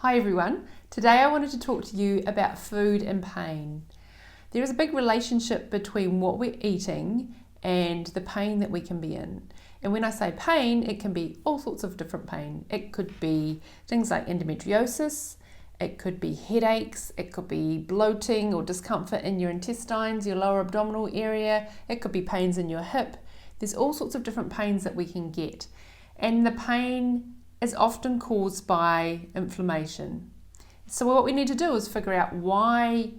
Hi everyone, today I wanted to talk to you about food and pain. There is a big relationship between what we're eating and the pain that we can be in. And when I say pain, it can be all sorts of different pain. It could be things like endometriosis, it could be headaches, it could be bloating or discomfort in your intestines, your lower abdominal area, it could be pains in your hip. There's all sorts of different pains that we can get. And the pain is often caused by inflammation. So what we need to do is figure out why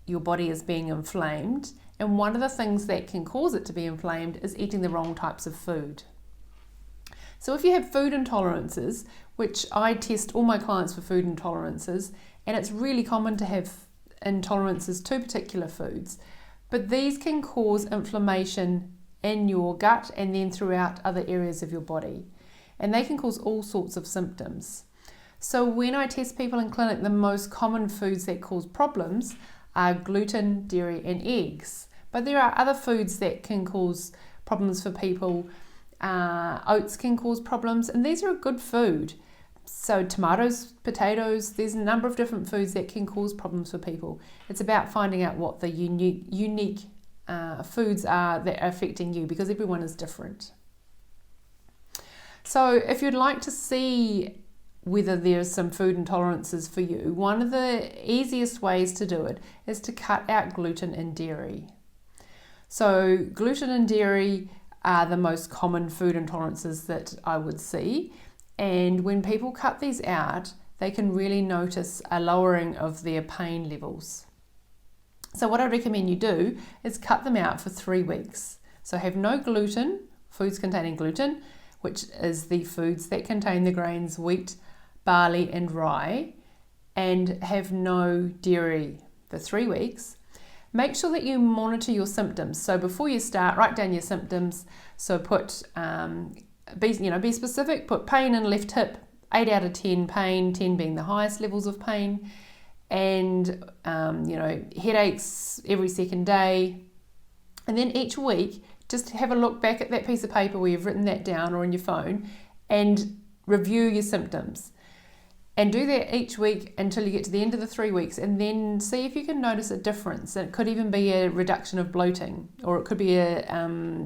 your body is being inflamed, and one of the things that can cause it to be inflamed is eating the wrong types of food. So if you have food intolerances, which I test all my clients for food intolerances, and it's really common to have intolerances to particular foods, but these can cause inflammation in your gut and then throughout other areas of your body. And they can cause all sorts of symptoms. So when I test people in clinic, the most common foods that cause problems are gluten, dairy and eggs. But there are other foods that can cause problems for people. Oats can cause problems, and these are a good food. So tomatoes, potatoes, there's a number of different foods that can cause problems for people. It's about finding out what the unique foods are that are affecting you, because everyone is different. So if you'd like to see whether there's some food intolerances for you, one of the easiest ways to do it is to cut out gluten and dairy. So gluten and dairy are the most common food intolerances that I would see. And when people cut these out, they can really notice a lowering of their pain levels. So what I recommend you do is cut them out for 3 weeks. So have no gluten, foods containing gluten, which is the foods that contain the grains wheat, barley and rye, and have no dairy for 3 weeks. Make sure that you monitor your symptoms. So before you start, write down your symptoms. So put, be specific, put pain in left hip, 8 out of 10 pain, 10 being the highest levels of pain, and headaches every second day. And then each week, just have a look back at that piece of paper where you've written that down or on your phone and review your symptoms. And do that each week until you get to the end of the 3 weeks, and then see if you can notice a difference. It could even be a reduction of bloating, or it could be a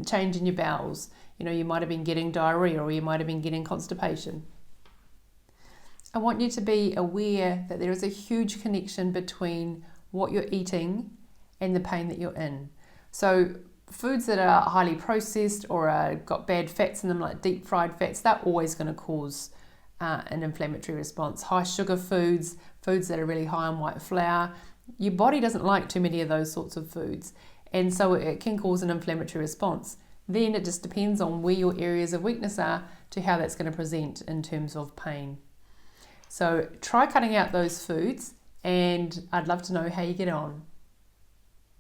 change in your bowels. You might have been getting diarrhea, or you might have been getting constipation. I want you to be aware that there is a huge connection between what you're eating and the pain that you're in. So foods that are highly processed or got bad fats in them, like deep fried fats, they're always going to cause an inflammatory response. High sugar foods, foods that are really high in white flour, your body doesn't like too many of those sorts of foods, and so it can cause an inflammatory response. Then it just depends on where your areas of weakness are to how that's going to present in terms of pain. So try cutting out those foods, and I'd love to know how you get on.